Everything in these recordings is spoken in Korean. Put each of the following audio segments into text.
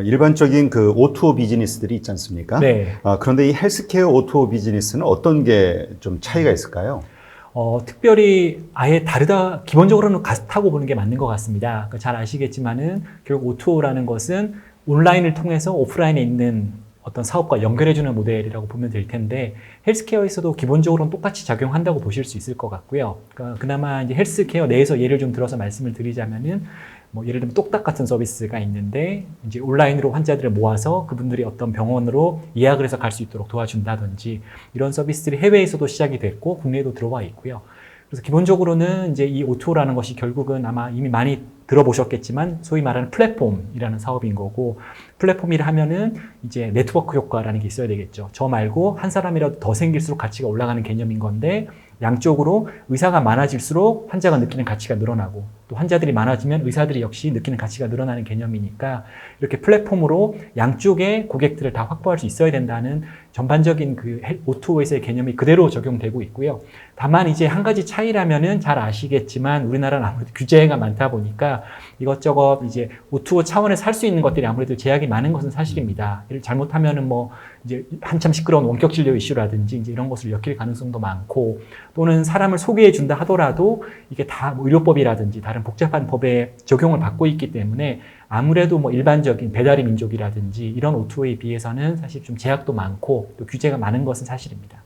일반적인 그 O2O 비즈니스들이 있지 않습니까? 네. 그런데 이 헬스케어 O2O 비즈니스는 어떤 게 좀 차이가 있을까요? 특별히 아예 다르다, 기본적으로는 같다고 보는 게 맞는 것 같습니다. 그러니까 잘 아시겠지만은 결국 O2O라는 것은 온라인을 통해서 오프라인에 있는 어떤 사업과 연결해주는 모델이라고 보면 될 텐데, 헬스케어에서도 기본적으로는 똑같이 작용한다고 보실 수 있을 것 같고요. 그러니까 그나마 이제 헬스케어 내에서 예를 좀 들어서 말씀을 드리자면은, 뭐 예를 들면 똑딱 같은 서비스가 있는데, 이제 온라인으로 환자들을 모아서 그분들이 어떤 병원으로 예약을 해서 갈 수 있도록 도와준다든지, 이런 서비스들이 해외에서도 시작이 됐고 국내에도 들어와 있고요. 그래서 기본적으로는 이제 이 O2O라는 것이 결국은 아마 이미 많이 들어보셨겠지만 소위 말하는 플랫폼이라는 사업인 거고, 플랫폼이라 하면은 이제 네트워크 효과라는 게 있어야 되겠죠. 저 말고 한 사람이라도 더 생길수록 가치가 올라가는 개념인 건데, 양쪽으로 의사가 많아질수록 환자가 느끼는 가치가 늘어나고, 또 환자들이 많아지면 의사들이 역시 느끼는 가치가 늘어나는 개념이니까, 이렇게 플랫폼으로 양쪽의 고객들을 다 확보할 수 있어야 된다는 전반적인 그 O2O에서의 개념이 그대로 적용되고 있고요. 다만 이제 한 가지 차이라면은, 잘 아시겠지만 우리나라는 아무래도 규제가 많다 보니까 이것저것 이제 O2O 차원에서 할 수 있는 것들이 아무래도 제약이 많은 것은 사실입니다. 이를 잘못하면은 뭐 이제 한참 시끄러운 원격 진료 이슈라든지 이제 이런 것을 엮일 가능성도 많고, 또는 사람을 소개해 준다 하더라도 이게 다 뭐 의료법이라든지 다른 복잡한 법에 적용을 받고 있기 때문에, 아무래도 뭐 일반적인 배달의 민족이라든지 이런 O2O에 비해서는 사실 좀 제약도 많고 또 규제가 많은 것은 사실입니다.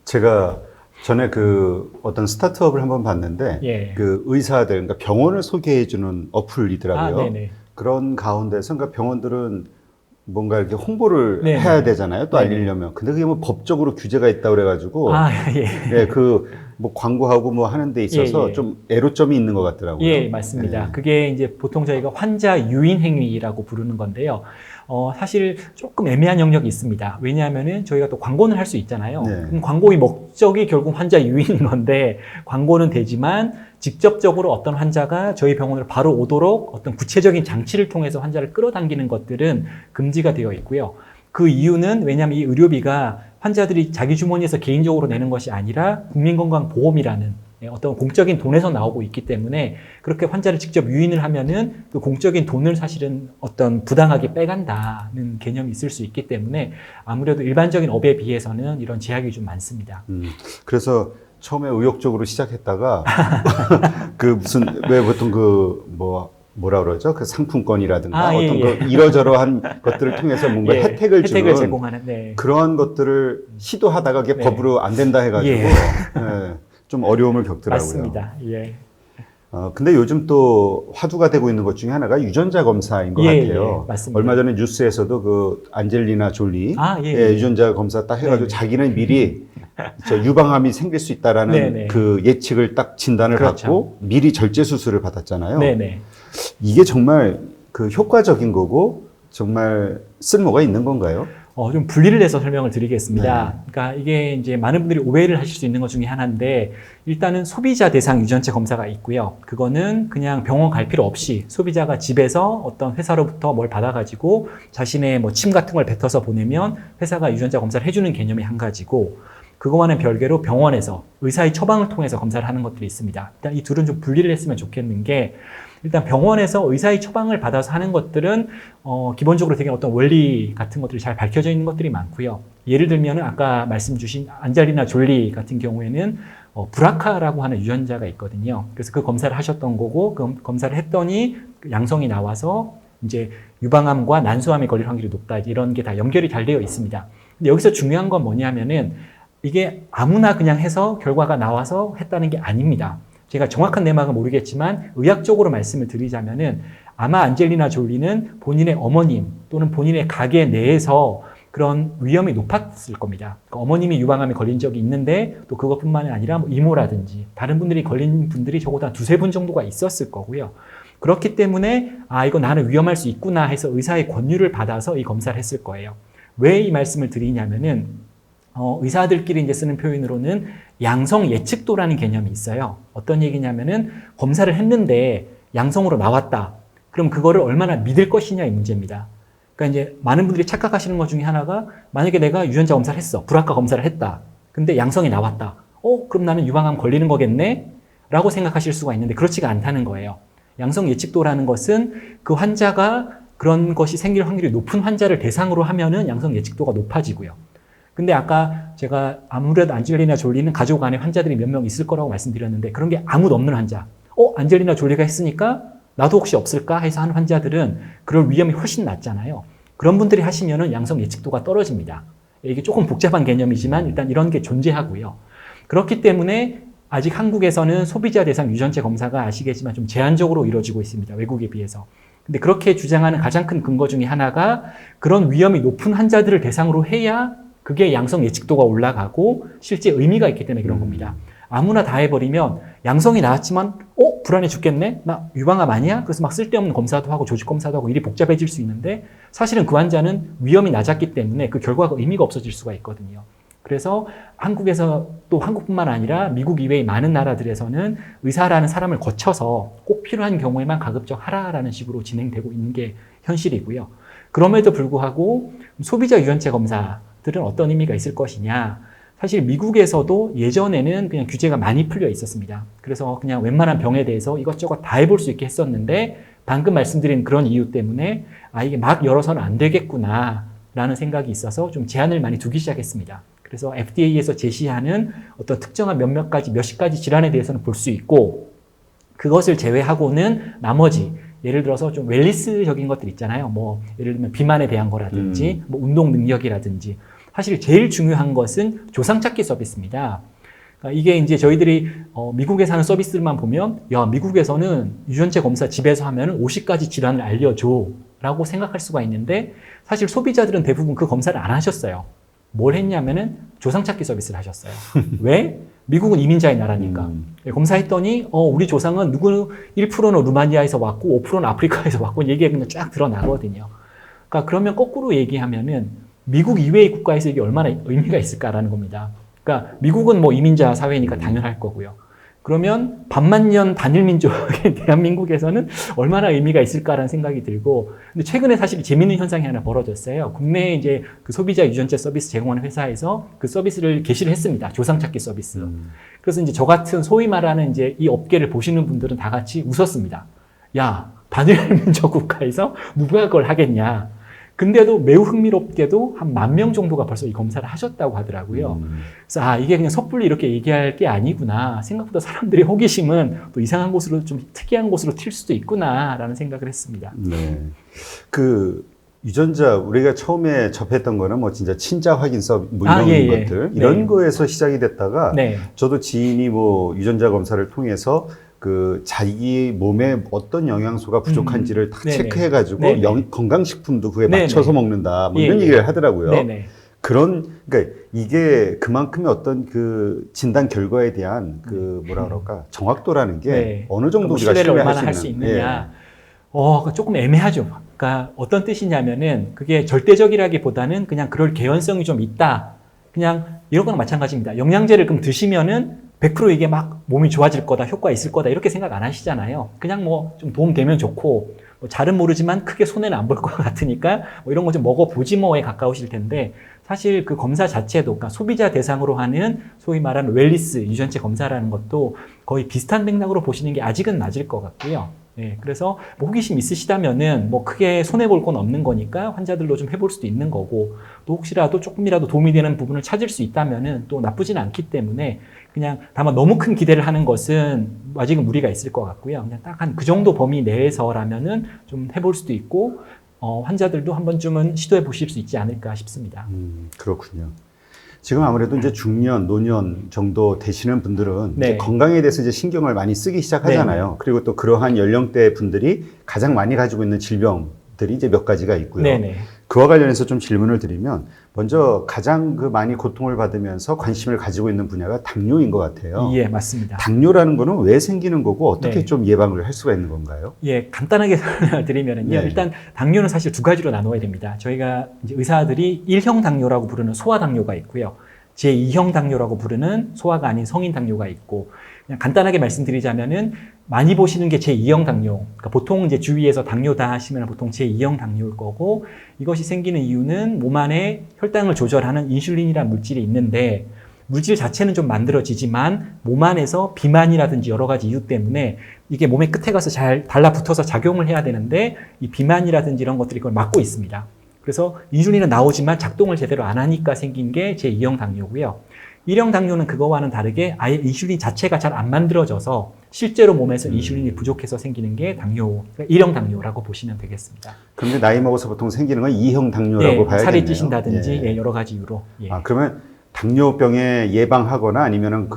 제가 전에 그 어떤 스타트업을 한번 봤는데, 예. 그 의사들, 그러니까 병원을 소개해주는 어플이더라고요. 네네. 그런 가운데서 그러니까 병원들은 뭔가 이렇게 홍보를 네네. 해야 되잖아요. 또 네네. 알리려면. 근데 그게 뭐 법적으로 규제가 있다고 그래가지고, 예. 예, 뭐 광고하고 뭐 하는 데 있어서 예. 좀 애로점이 있는 것 같더라고요. 예, 맞습니다. 예. 그게 이제 보통 저희가 환자 유인 행위라고 부르는 건데요. 사실 조금 애매한 영역이 있습니다. 왜냐하면은 저희가 또 광고는 할 수 있잖아요. 네. 그럼 광고의 목적이 결국 환자 유인인 건데, 광고는 되지만 직접적으로 어떤 환자가 저희 병원으로 바로 오도록 어떤 구체적인 장치를 통해서 환자를 끌어당기는 것들은 금지가 되어 있고요. 그 이유는, 왜냐하면 이 의료비가 환자들이 자기 주머니에서 개인적으로 내는 것이 아니라 국민건강보험이라는 어떤 공적인 돈에서 나오고 있기 때문에, 그렇게 환자를 직접 유인을 하면은 그 공적인 돈을 사실은 어떤 부당하게 빼간다는 개념이 있을 수 있기 때문에, 아무래도 일반적인 업에 비해서는 이런 제약이 좀 많습니다. 그래서 처음에 의욕적으로 시작했다가 왜 보통 뭐라 그러죠? 그 상품권이라든가 어떤 그 이러저러한 것들을 통해서 뭔가 혜택을 주는 제공하는, 네. 그런 것들을 시도하다가 그게 법으로 안 된다 해가지고 좀 어려움을 겪더라고요. 맞습니다. 예. 근데 요즘 또 화두가 되고 있는 것 중에 하나가 유전자 검사인 것 같아요. 맞습니다. 얼마 전에 뉴스에서도 그 안젤리나 졸리 유전자 검사 딱 해가지고 자기는 미리 유방암이 생길 수 있다라는 그 예측을 딱 진단을 받고 미리 절제 수술을 받았잖아요. 이게 정말 그 효과적인 거고 정말 쓸모가 있는 건가요? 좀 분리를 해서 설명을 드리겠습니다. 그러니까 이게 이제 많은 분들이 오해를 하실 수 있는 것 중에 하나인데, 일단은 소비자 대상 유전체 검사가 있고요. 그거는 그냥 병원 갈 필요 없이 소비자가 집에서 어떤 회사로부터 뭘 받아가지고 자신의 뭐 침 같은 걸 뱉어서 보내면 회사가 유전자 검사를 해주는 개념이 한 가지고, 그거와는 별개로 병원에서 의사의 처방을 통해서 검사를 하는 것들이 있습니다. 일단 이 둘은 좀 분리를 했으면 좋겠는 게, 일단 병원에서 의사의 처방을 받아서 하는 것들은 기본적으로 되게 어떤 원리 같은 것들이 잘 밝혀져 있는 것들이 많고요. 예를 들면은 아까 말씀 주신 안젤리나 졸리 같은 경우에는 브라카라고 하는 유전자가 있거든요. 그래서 그 검사를 하셨던 거고, 그 검사를 했더니 양성이 나와서 이제 유방암과 난소암에 걸릴 확률이 높다, 이런 게 다 연결이 잘 되어 있습니다. 근데 여기서 중요한 건 뭐냐면은, 이게 아무나 그냥 해서 결과가 나와서 했다는 게 아닙니다. 제가 정확한 내막은 모르겠지만 의학적으로 말씀을 드리자면은, 아마 안젤리나 졸리는 본인의 어머님 또는 본인의 가게 내에서 그런 위험이 높았을 겁니다. 그러니까 어머님이 유방암에 걸린 적이 있는데, 또 그것뿐만이 아니라 뭐 이모라든지 다른 분들이 걸린 분들이 적어도 한 두세 분 정도가 있었을 거고요. 그렇기 때문에 이거 나는 위험할 수 있구나 해서 의사의 권유를 받아서 이 검사를 했을 거예요. 왜 이 말씀을 드리냐면은, 의사들끼리 이제 쓰는 표현으로는 양성 예측도라는 개념이 있어요. 어떤 얘기냐면은, 검사를 했는데 양성으로 나왔다. 그럼 그거를 얼마나 믿을 것이냐의 문제입니다. 그러니까 이제 많은 분들이 착각하시는 것 중에 하나가, 만약에 내가 유전자 검사를 했어. 브라카 검사를 했다. 근데 양성이 나왔다. 그럼 나는 유방암 걸리는 거겠네? 라고 생각하실 수가 있는데, 그렇지가 않다는 거예요. 양성 예측도라는 것은 그 환자가 그런 것이 생길 확률이 높은 환자를 대상으로 하면은 양성 예측도가 높아지고요. 근데 아까 제가 아무래도 안젤리나 졸리는 가족 안에 환자들이 몇 명 있을 거라고 말씀드렸는데 그런 게 아무도 없는 환자. 안젤리나 졸리가 했으니까 나도 혹시 없을까 해서 하는 환자들은 그럴 위험이 훨씬 낮잖아요. 그런 분들이 하시면은 양성 예측도가 떨어집니다. 이게 조금 복잡한 개념이지만 일단 이런 게 존재하고요. 그렇기 때문에 아직 한국에서는 소비자 대상 유전체 검사가 아시겠지만 좀 제한적으로 이루어지고 있습니다. 외국에 비해서. 근데 그렇게 주장하는 가장 큰 근거 중에 하나가 그런 위험이 높은 환자들을 대상으로 해야 그게 양성 예측도가 올라가고 실제 의미가 있기 때문에 그런 겁니다. 아무나 다 해버리면 양성이 나왔지만 불안해 죽겠네? 나 유방암 아니야? 그래서 막 쓸데없는 검사도 하고 조직 검사도 하고 일이 복잡해질 수 있는데 사실은 그 환자는 위험이 낮았기 때문에 그 결과가 의미가 없어질 수가 있거든요. 그래서 한국에서 또 한국뿐만 아니라 미국 이외의 많은 나라들에서는 의사라는 사람을 거쳐서 꼭 필요한 경우에만 가급적 하라라는 식으로 진행되고 있는 게 현실이고요. 그럼에도 불구하고 소비자 유전체 검사들은 어떤 의미가 있을 것이냐. 사실 미국에서도 예전에는 그냥 규제가 많이 풀려 있었습니다. 그래서 그냥 웬만한 병에 대해서 이것저것 다 해볼 수 있게 했었는데 방금 말씀드린 그런 이유 때문에 이게 막 열어서는 안 되겠구나 라는 생각이 있어서 좀 제한을 많이 두기 시작했습니다. 그래서 FDA에서 제시하는 어떤 특정한 몇십 가지 질환에 대해서는 볼 수 있고 그것을 제외하고는 나머지 예를 들어서 좀 웰니스적인 것들 있잖아요. 뭐 예를 들면 비만에 대한 거라든지 뭐 운동 능력이라든지 사실 제일 중요한 것은 조상찾기 서비스입니다. 그러니까 이게 이제 저희들이 미국에서 하는 서비스들만 보면 야 미국에서는 유전체 검사 집에서 하면은 50가지 질환을 알려줘 라고 생각할 수가 있는데 사실 소비자들은 대부분 그 검사를 안 하셨어요. 뭘 했냐면은 조상찾기 서비스를 하셨어요. 왜? 미국은 이민자의 나라니까. 검사했더니 우리 조상은 누구 1%는 루마니아에서 왔고 5%는 아프리카에서 왔고 얘기가 그냥 쫙 드러나거든요. 그러니까 그러면 거꾸로 얘기하면은 미국 이외의 국가에서 이게 얼마나 의미가 있을까라는 겁니다. 그러니까 미국은 뭐 이민자 사회니까 당연할 거고요. 그러면 반만년 단일민족의 대한민국에서는 얼마나 의미가 있을까라는 생각이 들고, 근데 최근에 사실 재미있는 현상이 하나 벌어졌어요. 국내에 이제 그 소비자 유전체 서비스 제공하는 회사에서 그 서비스를 개시를 했습니다. 조상찾기 서비스. 그래서 이제 저 같은 소위 말하는 이제 이 업계를 보시는 분들은 다 같이 웃었습니다. 야, 단일민족 국가에서 누가 그걸 하겠냐. 근데도 매우 흥미롭게도 한 10,000명 정도가 벌써 이 검사를 하셨다고 하더라고요. 그래서 이게 그냥 섣불리 이렇게 얘기할 게 아니구나. 생각보다 사람들의 호기심은 또 이상한 곳으로 좀 특이한 곳으로 튈 수도 있구나라는 생각을 했습니다. 네. 그 유전자 우리가 처음에 접했던 거는 뭐 진짜 친자 확인 서비스 뭐 이런 것들 이런 거에서 시작이 됐다가 저도 지인이 뭐 유전자 검사를 통해서 그 자기 몸에 어떤 영양소가 부족한지를 다 체크해가지고 건강식품도 그에 맞춰서 먹는다 뭐 이런 얘기를 하더라고요. 그러니까 이게 그만큼의 어떤 그 진단 결과에 대한 그 뭐라 그럴까 정확도라는 게 어느 정도 우리가 신뢰를 얼마나 할 수 있느냐. 조금 애매하죠. 그러니까 어떤 뜻이냐면은 그게 절대적이라기보다는 그냥 그럴 개연성이 좀 있다. 그냥 이런 거랑 마찬가지입니다. 영양제를 그럼 드시면은 100% 이게 막 몸이 좋아질 거다, 효과 있을 거다 이렇게 생각 안 하시잖아요. 그냥 뭐 좀 도움 되면 좋고 뭐 잘은 모르지만 크게 손해는 안 볼 것 같으니까 뭐 이런 거 좀 먹어보지 뭐에 가까우실 텐데 사실 그 검사 자체도 그러니까 소비자 대상으로 하는 소위 말하는 웰니스 유전체 검사라는 것도 거의 비슷한 맥락으로 보시는 게 아직은 맞을 것 같고요. 그래서 뭐 호기심 있으시다면은 뭐 크게 손해볼 건 없는 거니까 환자들로 좀 해볼 수도 있는 거고 또 혹시라도 조금이라도 도움이 되는 부분을 찾을 수 있다면은 또 나쁘진 않기 때문에 그냥 다만 너무 큰 기대를 하는 것은 아직은 무리가 있을 것 같고요. 그냥 딱 한 그 정도 범위 내에서라면은 좀 해볼 수도 있고 환자들도 한 번쯤은 시도해 보실 수 있지 않을까 싶습니다. 그렇군요. 지금 아무래도 이제 중년, 노년 정도 되시는 분들은 이제 건강에 대해서 이제 신경을 많이 쓰기 시작하잖아요. 그리고 또 그러한 연령대 분들이 가장 많이 가지고 있는 질병들이 이제 몇 가지가 있고요. 그와 관련해서 좀 질문을 드리면 먼저 가장 그 많이 고통을 받으면서 관심을 가지고 있는 분야가 당뇨인 것 같아요. 예, 맞습니다. 당뇨라는 거는 왜 생기는 거고 어떻게 좀 예방을 할 수가 있는 건가요? 간단하게 설명을 드리면요. 일단 당뇨는 사실 두 가지로 나누어야 됩니다. 저희가 이제 의사들이 1형 당뇨라고 부르는 소아 당뇨가 있고요. 제2형 당뇨라고 부르는 소아가 아닌 성인 당뇨가 있고 그냥 간단하게 말씀드리자면은 많이 보시는 게 제2형 당뇨. 그러니까 보통 이제 주위에서 당뇨다 하시면 보통 제2형 당뇨일 거고 이것이 생기는 이유는 몸 안에 혈당을 조절하는 인슐린이라는 물질이 있는데 물질 자체는 좀 만들어지지만 몸 안에서 비만이라든지 여러 가지 이유 때문에 이게 몸의 끝에 가서 잘 달라붙어서 작용을 해야 되는데 이 비만이라든지 이런 것들이 그걸 막고 있습니다. 그래서 인슐린은 나오지만 작동을 제대로 안 하니까 생긴 게 제2형 당뇨고요. 1형 당뇨는 그거와는 다르게 아예 인슐린 자체가 잘 안 만들어져서 실제로 몸에서 인슐린이 부족해서 생기는 게 당뇨, 그러니까 1형 당뇨라고 보시면 되겠습니다. 그런데 나이 먹어서 보통 생기는 건 2형 당뇨라고 봐야겠네요. 살이 찌신다든지 여러 가지 이유로. 그러면 당뇨병에 예방하거나 아니면은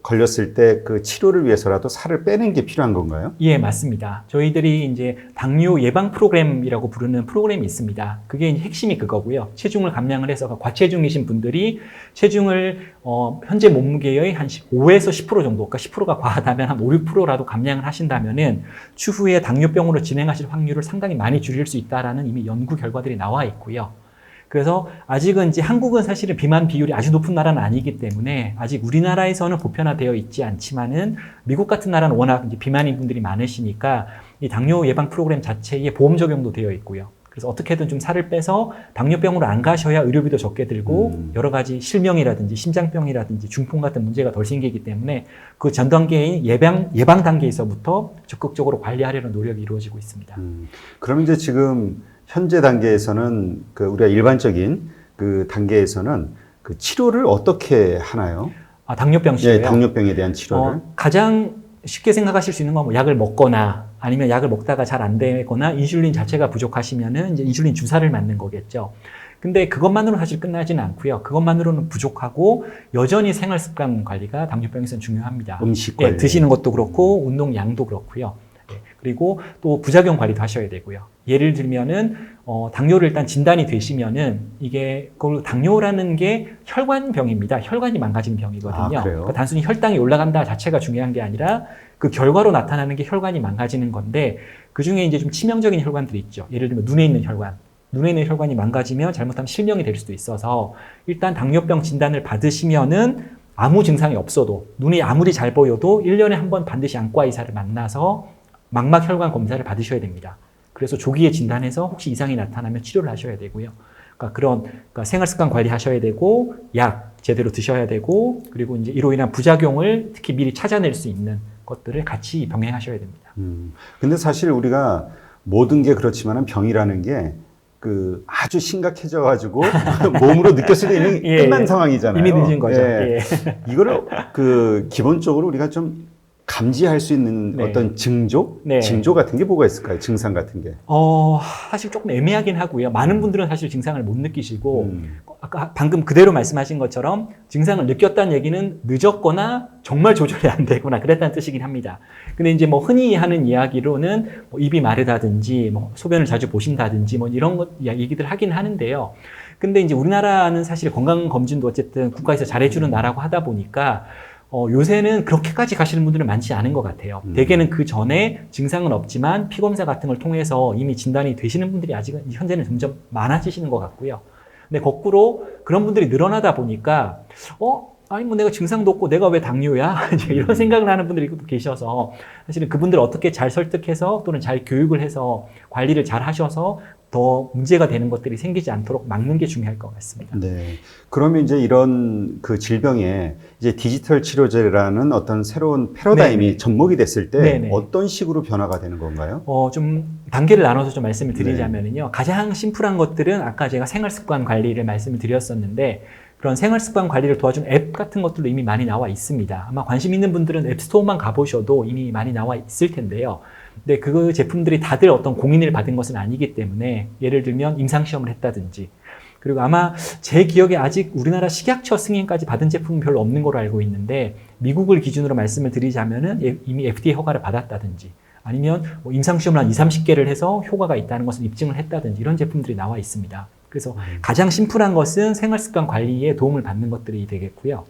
걸렸을 때 그 치료를 위해서라도 살을 빼는 게 필요한 건가요? 예, 맞습니다. 저희들이 이제 당뇨 예방 프로그램이라고 부르는 프로그램이 있습니다. 그게 이제 핵심이 그거고요. 체중을 감량을 해서 과체중이신 분들이 체중을 현재 몸무게의 한 5에서 10% 정도, 그러니까 10%가 과하다면 한 5, 6%라도 감량을 하신다면은 추후에 당뇨병으로 진행하실 확률을 상당히 많이 줄일 수 있다라는 이미 연구 결과들이 나와 있고요. 그래서 아직은 이제 한국은 사실은 비만 비율이 아주 높은 나라는 아니기 때문에 아직 우리나라에서는 보편화되어 있지 않지만은 미국 같은 나라는 워낙 이제 비만인 분들이 많으시니까 이 당뇨 예방 프로그램 자체에 보험 적용도 되어 있고요. 그래서 어떻게든 좀 살을 빼서 당뇨병으로 안 가셔야 의료비도 적게 들고 여러 가지 실명이라든지 심장병이라든지 중풍 같은 문제가 덜 생기기 때문에 그 전 단계인 예방 단계에서부터 적극적으로 관리하려는 노력이 이루어지고 있습니다. 그럼 이제 지금 현재 단계에서는 우리가 일반적인 그 단계에서는 그 치료를 어떻게 하나요? 당뇨병 치료요? 네, 당뇨병에 대한 치료를. 가장 쉽게 생각하실 수 있는 건 뭐 약을 먹거나 아니면 약을 먹다가 잘 안 되거나 인슐린 자체가 부족하시면은 이제 인슐린 주사를 맞는 거겠죠. 근데 그것만으로는 사실 끝나지는 않고요. 그것만으로는 부족하고 여전히 생활 습관 관리가 당뇨병에서는 중요합니다. 음식 관리. 드시는 것도 그렇고 운동량도 그렇고요. 그리고 또 부작용 관리도 하셔야 되고요. 예를 들면은 당뇨를 일단 진단이 되시면은 이게 당뇨라는 게 혈관병입니다. 혈관이 망가지는 병이거든요. 그러니까 단순히 혈당이 올라간다 자체가 중요한 게 아니라 그 결과로 나타나는 게 혈관이 망가지는 건데 그 중에 이제 좀 치명적인 혈관들이 있죠. 예를 들면 눈에 있는 혈관. 눈에 있는 혈관이 망가지면 잘못하면 실명이 될 수도 있어서 일단 당뇨병 진단을 받으시면은 아무 증상이 없어도 눈이 아무리 잘 보여도 1년에 한 번 반드시 안과 의사를 만나서 망막 혈관 검사를 받으셔야 됩니다. 그래서 조기에 진단해서 혹시 이상이 나타나면 치료를 하셔야 되고요. 그러니까 생활 습관 관리하셔야 되고 약 제대로 드셔야 되고 그리고 이제 이로 인한 부작용을 특히 미리 찾아낼 수 있는 것들을 같이 병행하셔야 됩니다. 근데 사실 우리가 모든 게 그렇지만은 병이라는 게 아주 심각해져가지고 몸으로 느꼈을 때 이미 끝난 상황이잖아요. 이미 늦은 거죠. 이거를 기본적으로 우리가 좀 감지할 수 있는 어떤 징조? 징조 같은 게 뭐가 있을까요? 증상 같은 게? 사실 조금 애매하긴 하고요. 많은 분들은 사실 증상을 못 느끼시고, 아까 방금 그대로 말씀하신 것처럼 증상을 느꼈다는 얘기는 늦었거나 정말 조절이 안 되거나 그랬다는 뜻이긴 합니다. 근데 이제 뭐 흔히 하는 이야기로는 뭐 입이 마르다든지, 뭐 소변을 자주 보신다든지 뭐 이런 얘기들 하긴 하는데요. 근데 이제 우리나라는 사실 건강검진도 어쨌든 국가에서 잘해주는 나라고 하다 보니까 요새는 그렇게까지 가시는 분들은 많지 않은 것 같아요. 대개는 그 전에 증상은 없지만 피검사 같은 걸 통해서 이미 진단이 되시는 분들이 아직은 현재는 점점 많아지시는 것 같고요. 근데 거꾸로 그런 분들이 늘어나다 보니까 아니 뭐 내가 증상도 없고 내가 왜 당뇨야? 이런 생각을 하는 분들이 계셔서 사실은 그분들을 어떻게 잘 설득해서 또는 잘 교육을 해서 관리를 잘 하셔서 더 문제가 되는 것들이 생기지 않도록 막는 게 중요할 것 같습니다. 네. 그러면 이제 이런 그 질병에 이제 디지털 치료제라는 어떤 새로운 패러다임이 접목이 됐을 때 어떤 식으로 변화가 되는 건가요? 좀 단계를 나눠서 좀 말씀을 드리자면요. 가장 심플한 것들은 아까 제가 생활 습관 관리를 말씀을 드렸었는데 그런 생활 습관 관리를 도와준 앱 같은 것들도 이미 많이 나와 있습니다. 아마 관심 있는 분들은 앱스토어만 가보셔도 이미 많이 나와 있을 텐데요. 근데 그 제품들이 다들 어떤 공인을 받은 것은 아니기 때문에 예를 들면 임상시험을 했다든지 그리고 아마 제 기억에 아직 우리나라 식약처 승인까지 받은 제품은 별로 없는 걸로 알고 있는데 미국을 기준으로 말씀을 드리자면은 이미 FDA 허가를 받았다든지 아니면 뭐 임상시험을 한 20-30개를 해서 효과가 있다는 것을 입증을 했다든지 이런 제품들이 나와 있습니다. 그래서 가장 심플한 것은 생활습관 관리에 도움을 받는 것들이 되겠고요.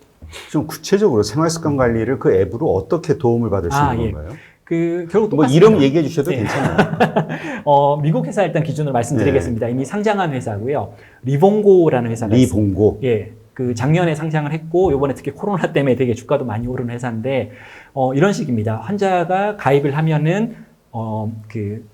좀 구체적으로 생활습관 관리를 그 앱으로 어떻게 도움을 받을 수 있는 건가요? 결국 뭐 이름 얘기해 주셔도 괜찮아요. 미국 회사 일단 기준으로 말씀드리겠습니다. 이미 상장한 회사고요. 리봉고라는 회사가 있습니다. 리봉고. 작년에 상장을 했고 요번에 특히 코로나 때문에 되게 주가도 많이 오른 회사인데 이런 식입니다. 환자가 가입을 하면은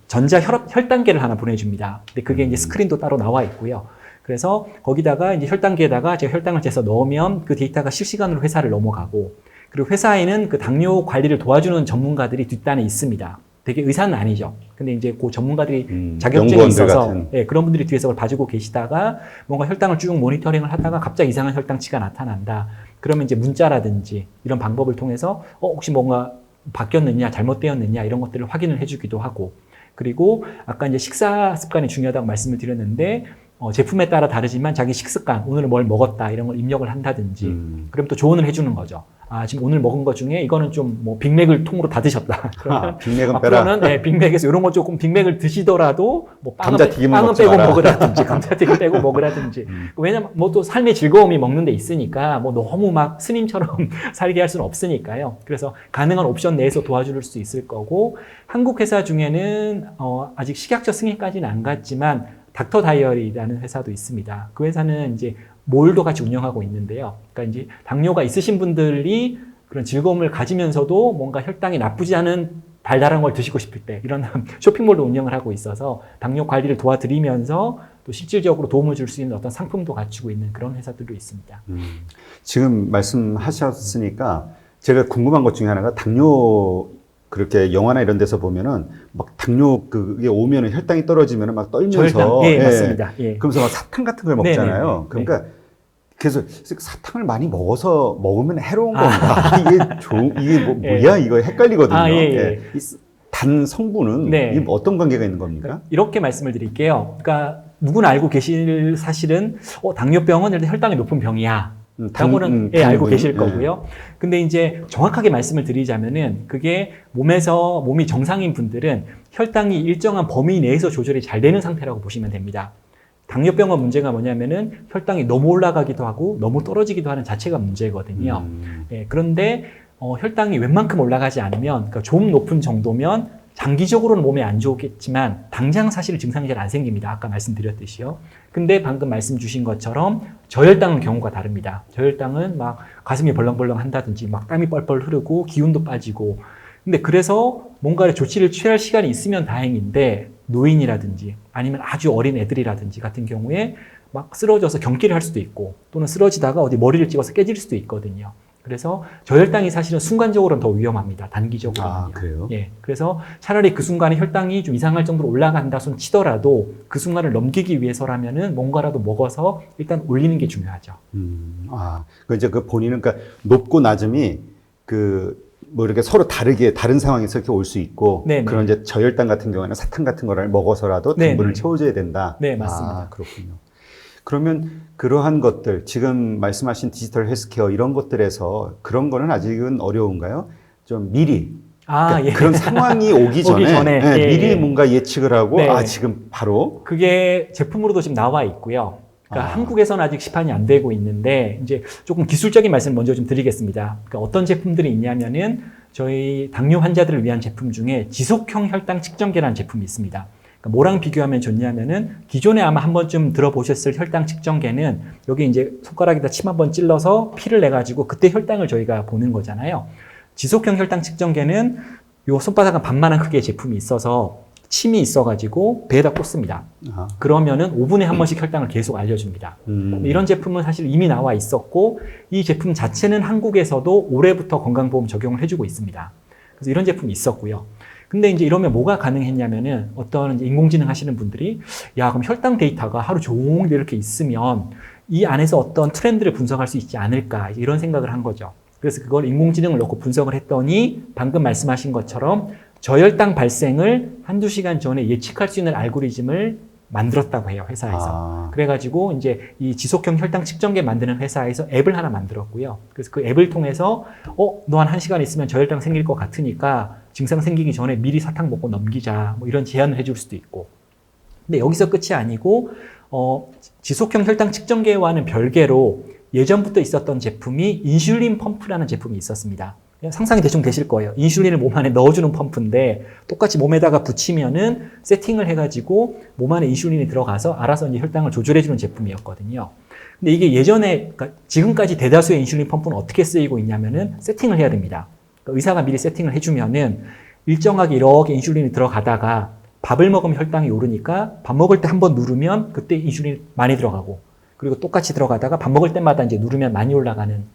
전자 혈당계를 하나 보내줍니다. 근데 그게 이제 스크린도 따로 나와 있고요. 그래서 거기다가 이제 혈당계에다가 제가 혈당을 재서 넣으면 그 데이터가 실시간으로 회사를 넘어가고 그리고 회사에는 그 당뇨 관리를 도와주는 전문가들이 뒷단에 있습니다. 되게 의사는 아니죠. 근데 이제 그 전문가들이 자격증이 있어서 예, 그런 분들이 뒤에서 그걸 봐주고 계시다가 뭔가 혈당을 쭉 모니터링을 하다가 갑자기 이상한 혈당치가 나타난다. 그러면 이제 문자라든지 이런 방법을 통해서 혹시 뭔가 바뀌었느냐, 잘못되었느냐 이런 것들을 확인을 해주기도 하고, 그리고 아까 이제 식사 습관이 중요하다고 말씀을 드렸는데 제품에 따라 다르지만 자기 식습관, 오늘 뭘 먹었다 이런 걸 입력을 한다든지, 그럼 또 조언을 해주는 거죠. 아, 지금 오늘 먹은 것 중에 이거는 좀 뭐 빅맥을 통으로 다 드셨다. 그러면 빅맥은 빼라. 앞으로는 네, 빅맥에서 이런 거 조금 빅맥을 드시더라도 뭐 빵은 감자튀김은 빼고 마라. 먹으라든지 감자튀김 빼고 먹으라든지. 왜냐면 뭐 또 삶의 즐거움이 먹는 데 있으니까 뭐 너무 막 스님처럼 살게 할 수는 없으니까요. 그래서 가능한 옵션 내에서 도와줄 수 있을 거고, 한국 회사 중에는 아직 식약처 승인까지는 안 갔지만 닥터 다이어리라는 회사도 있습니다. 그 회사는 이제 몰도 같이 운영하고 있는데요. 그러니까 이제 당뇨가 있으신 분들이 그런 즐거움을 가지면서도 뭔가 혈당이 나쁘지 않은 달달한 걸 드시고 싶을 때 이런 쇼핑몰도 운영을 하고 있어서 당뇨 관리를 도와드리면서 또 실질적으로 도움을 줄 수 있는 어떤 상품도 갖추고 있는 그런 회사들도 있습니다. 지금 말씀하셨으니까 제가 궁금한 것 중에 하나가 당뇨 그렇게 영화나 이런 데서 보면은 막 당뇨 그게 오면은 혈당이 떨어지면은 막 떨면서 예, 맞습니다. 예. 그러면서 막 사탕 같은 걸 먹잖아요. 네네네. 그러니까 그래서 사탕을 많이 먹으면 해로운 건가? 이게 뭐야? 이거 헷갈리거든요. 예. 이 단 성분은 네. 이게 어떤 관계가 있는 겁니까? 그러니까 이렇게 말씀을 드릴게요. 그러니까 누구나 알고 계실 사실은 당뇨병은 일단 혈당이 높은 병이야. 라고는 알고 계실 거고요. 근데 이제 정확하게 말씀을 드리자면은 그게 몸이 정상인 분들은 혈당이 일정한 범위 내에서 조절이 잘 되는 상태라고 보시면 됩니다. 당뇨병의 문제가 뭐냐면은 혈당이 너무 올라가기도 하고 너무 떨어지기도 하는 자체가 문제거든요. 예, 그런데 혈당이 웬만큼 올라가지 않으면, 그러니까 좀 높은 정도면 장기적으로는 몸에 안 좋겠지만 당장 사실 증상이 잘 안 생깁니다. 아까 말씀드렸듯이요. 근데 방금 말씀 주신 것처럼 저혈당은 경우가 다릅니다. 저혈당은 막 가슴이 벌렁벌렁 한다든지 막 땀이 뻘뻘 흐르고 기운도 빠지고, 근데 그래서 뭔가를 조치를 취할 시간이 있으면 다행인데 노인이라든지 아니면 아주 어린 애들이라든지 같은 경우에 막 쓰러져서 경기를 할 수도 있고, 또는 쓰러지다가 어디 머리를 찍어서 깨질 수도 있거든요. 그래서 저혈당이 사실은 순간적으로는 더 위험합니다. 단기적으로는. 아, 그래요? 예. 그래서 차라리 그 순간에 혈당이 좀 이상할 정도로 올라간다 손 치더라도 그 순간을 넘기기 위해서라면은 뭔가라도 먹어서 일단 올리는 게 중요하죠. 이제 그 본인은 그러니까 높고 낮음이 뭐 이렇게 서로 다른 상황에서 이렇게 올 수 있고, 네네. 그런 이제 저혈당 같은 경우에는 사탕 같은 거를 먹어서라도 당분을 네네. 채워줘야 된다. 네, 맞습니다. 아, 그렇군요. 그러면 그러한 것들, 지금 말씀하신 디지털 헬스케어 이런 것들에서 그런 거는 아직은 어려운가요? 좀 미리. 그러니까 예. 그런 상황이 오기 전에 미리 뭔가 예측을 하고, 네. 지금 바로. 그게 제품으로도 지금 나와 있고요. 그러니까 한국에서는 아직 시판이 안 되고 있는데, 이제 조금 기술적인 말씀을 먼저 좀 드리겠습니다. 그러니까 어떤 제품들이 있냐면은 저희 당뇨 환자들을 위한 제품 중에 지속형 혈당 측정계라는 제품이 있습니다. 그러니까 뭐랑 비교하면 좋냐면은 기존에 아마 한 번쯤 들어보셨을 혈당 측정계는 여기 이제 손가락에다 침 한번 찔러서 피를 내가지고 그때 혈당을 저희가 보는 거잖아요. 지속형 혈당 측정계는 요 손바닥 반만한 크기의 제품이 있어서 침이 있어가지고 배에다 꽂습니다. 그러면은 5분에 한 번씩 혈당을 계속 알려줍니다. 이런 제품은 사실 이미 나와 있었고, 이 제품 자체는 한국에서도 올해부터 건강보험 적용을 해주고 있습니다. 그래서 이런 제품이 있었고요. 근데 이제 이러면 뭐가 가능했냐면은 어떤 인공지능 하시는 분들이 그럼 혈당 데이터가 하루 종일 이렇게 있으면 이 안에서 어떤 트렌드를 분석할 수 있지 않을까, 이런 생각을 한 거죠. 그래서 그걸 인공지능을 넣고 분석을 했더니 방금 말씀하신 것처럼 저혈당 발생을 한두 시간 전에 예측할 수 있는 알고리즘을 만들었다고 해요, 회사에서. 그래가지고 이제 이 지속형 혈당 측정기 만드는 회사에서 앱을 하나 만들었고요. 그래서 그 앱을 통해서 너 한 1시간 있으면 저혈당 생길 것 같으니까 증상 생기기 전에 미리 사탕 먹고 넘기자, 뭐 이런 제안을 해줄 수도 있고. 근데 여기서 끝이 아니고 지속형 혈당 측정기와는 별개로 예전부터 있었던 제품이 인슐린 펌프라는 제품이 있었습니다. 상상이 대충 되실 거예요. 인슐린을 몸 안에 넣어주는 펌프인데 똑같이 몸에다가 붙이면은 세팅을 해가지고 몸 안에 인슐린이 들어가서 알아서 이제 혈당을 조절해주는 제품이었거든요. 근데 이게 예전에, 그러니까 지금까지 대다수의 인슐린 펌프는 어떻게 쓰이고 있냐면은 세팅을 해야 됩니다. 그러니까 의사가 미리 세팅을 해주면은 일정하게 이렇게 인슐린이 들어가다가 밥을 먹으면 혈당이 오르니까 밥 먹을 때 한번 누르면 그때 인슐린이 많이 들어가고, 그리고 똑같이 들어가다가 밥 먹을 때마다 이제 누르면 많이 올라가는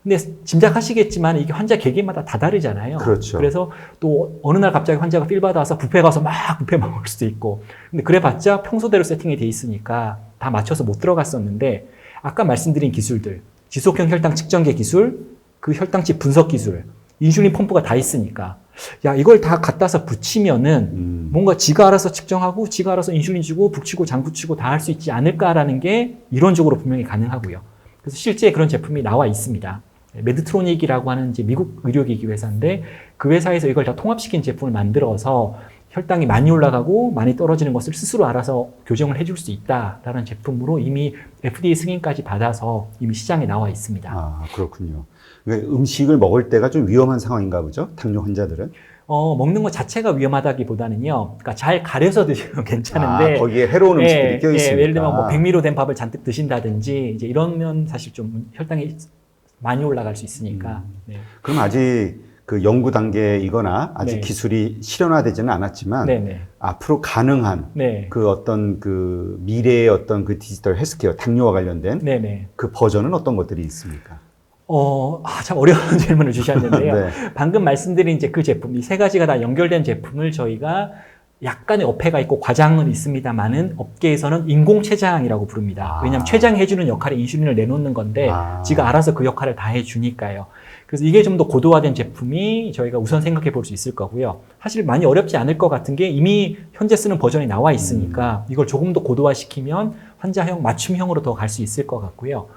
근데 짐작하시겠지만 이게 환자 개개인마다 다 다르잖아요. 그렇죠. 그래서 또 어느 날 갑자기 환자가 필 받아서 뷔페 가서 막 뷔페 먹을 수도 있고. 근데 그래봤자 평소대로 세팅이 돼 있으니까 다 맞춰서 못 들어갔었는데 아까 말씀드린 기술들, 지속형 혈당 측정계 기술, 그 혈당치 분석 기술, 인슐린 펌프가 다 있으니까 야 이걸 다 갖다서 붙이면은 뭔가 지가 알아서 측정하고 지가 알아서 인슐린 주고 북치고 장구치고 다 할 수 있지 않을까라는 게 이론적으로 분명히 가능하고요. 그래서 실제 그런 제품이 나와 있습니다. 메드트로닉이라고 하는 이제 미국 의료기기 회사인데 그 회사에서 이걸 다 통합시킨 제품을 만들어서 혈당이 많이 올라가고 많이 떨어지는 것을 스스로 알아서 교정을 해줄 수 있다라는 제품으로 이미 FDA 승인까지 받아서 이미 시장에 나와 있습니다. 아, 그렇군요. 그러니까 음식을 먹을 때가 좀 위험한 상황인가 보죠? 당뇨 환자들은? 먹는 것 자체가 위험하다기보다는요. 그러니까 잘 가려서 드시면 괜찮은데. 거기에 해로운 음식들이 껴있으니까. 예를 들면 뭐 백미로 된 밥을 잔뜩 드신다든지 이제 이러면 사실 좀 혈당이 많이 올라갈 수 있으니까. 네. 그럼 아직 그 연구 단계이거나 아직 네. 기술이 실현화되지는 않았지만 네네. 앞으로 가능한 네. 그 어떤 그 미래의 어떤 그 디지털 헬스케어 당뇨와 관련된 네네. 그 버전은 어떤 것들이 있습니까? 참 어려운 질문을 주셨는데요. 네. 방금 말씀드린 이제 그 제품, 이 세 가지가 다 연결된 제품을 저희가 약간의 어폐가 있고 과장은 있습니다만은 업계에서는 인공췌장이라고 부릅니다. 왜냐하면 췌장해주는 역할에 인슐린을 내놓는 건데 지가 알아서 그 역할을 다 해주니까요. 그래서 이게 좀 더 고도화된 제품이 저희가 우선 생각해 볼 수 있을 거고요. 사실 많이 어렵지 않을 것 같은 게 이미 현재 쓰는 버전이 나와 있으니까 이걸 조금 더 고도화시키면 환자형, 맞춤형으로 더 갈 수 있을 것 같고요.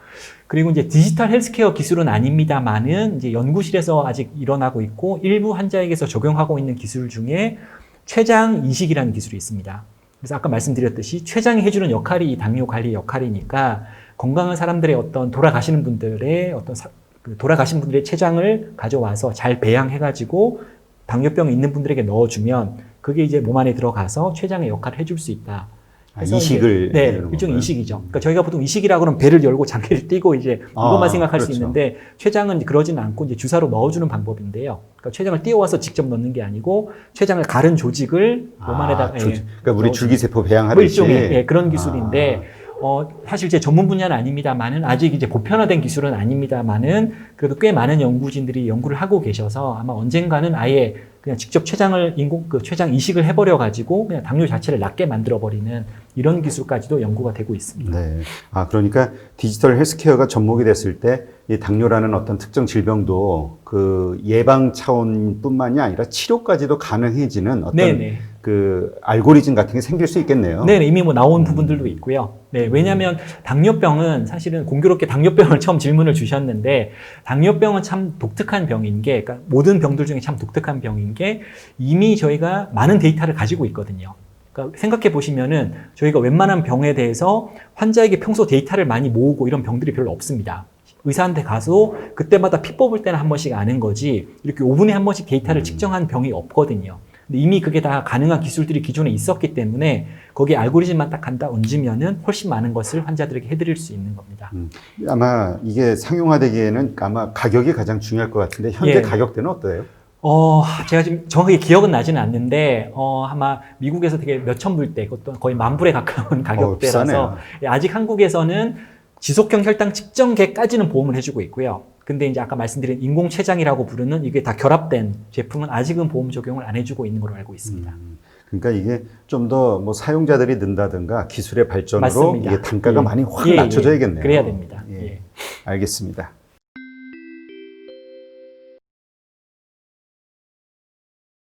그리고 이제 디지털 헬스케어 기술은 아닙니다만은 이제 연구실에서 아직 일어나고 있고 일부 환자에게서 적용하고 있는 기술 중에 췌장 이식이라는 기술이 있습니다. 그래서 아까 말씀드렸듯이 췌장이 해주는 역할이 이 당뇨 관리 역할이니까 건강한 사람들의 어떤 돌아가시는 분들의 돌아가신 분들의 췌장을 가져와서 잘 배양해가지고 당뇨병이 있는 분들에게 넣어주면 그게 이제 몸 안에 들어가서 췌장의 역할을 해줄 수 있다. 이식을 네, 일종의 이식이죠. 그러니까 저희가 보통 이식이라고 그러면 배를 열고 장기를 띄고 이제 이것만 생각할 그렇죠. 수 있는데 췌장은 그러지는 않고 이제 주사로 넣어주는 방법인데요. 그러니까 췌장을 띄워와서 직접 넣는 게 아니고 췌장을 가른 조직을 몸 안에다가 그러니까 우리 줄기세포 배양하듯이 일종의 그런 기술인데 사실 제 전문 분야는 아닙니다만은 아직 이제 보편화된 기술은 아닙니다만은 그래도 꽤 많은 연구진들이 연구를 하고 계셔서 아마 언젠가는 아예 그냥 직접 췌장을 췌장 이식을 해버려 가지고 그냥 당뇨 자체를 낫게 만들어 버리는 이런 기술까지도 연구가 되고 있습니다. 네. 그러니까 디지털 헬스케어가 접목이 됐을 때 이 당뇨라는 어떤 특정 질병도 그 예방 차원뿐만이 아니라 치료까지도 가능해지는 어떤 네네. 그 알고리즘 같은 게 생길 수 있겠네요. 네, 이미 뭐 나온 부분들도 있고요. 네, 왜냐하면 당뇨병은 사실은 공교롭게 당뇨병을 처음 질문을 주셨는데 당뇨병은 참 독특한 병인 게, 그러니까 모든 병들 중에 참 독특한 병인 게 이미 저희가 많은 데이터를 가지고 있거든요. 그러니까 생각해 보시면은 저희가 웬만한 병에 대해서 환자에게 평소 데이터를 많이 모으고 이런 병들이 별로 없습니다. 의사한테 가서 그때마다 피 뽑을 때는 한 번씩 아는 거지 이렇게 5분에 한 번씩 데이터를 측정한 병이 없거든요. 근데 이미 그게 다 가능한 기술들이 기존에 있었기 때문에 거기에 알고리즘만 딱 갖다 얹으면은 훨씬 많은 것을 환자들에게 해드릴 수 있는 겁니다. 아마 이게 상용화되기에는 아마 가격이 가장 중요할 것 같은데 현재 가격대는 어때요? 제가 지금 정확하게 기억은 나지는 않는데, 아마 미국에서 되게 몇천 불대, 그것도 거의 만 불에 가까운 가격대라서, 아직 한국에서는 지속형 혈당 측정계까지는 보험을 해주고 있고요. 근데 이제 아까 말씀드린 인공췌장이라고 부르는 이게 다 결합된 제품은 아직은 보험 적용을 안 해주고 있는 걸로 알고 있습니다. 그러니까 이게 좀 더 뭐 사용자들이 는다든가 기술의 발전으로 맞습니다. 이게 단가가 많이 확 낮춰져야겠네요. 그래야 됩니다. 알겠습니다.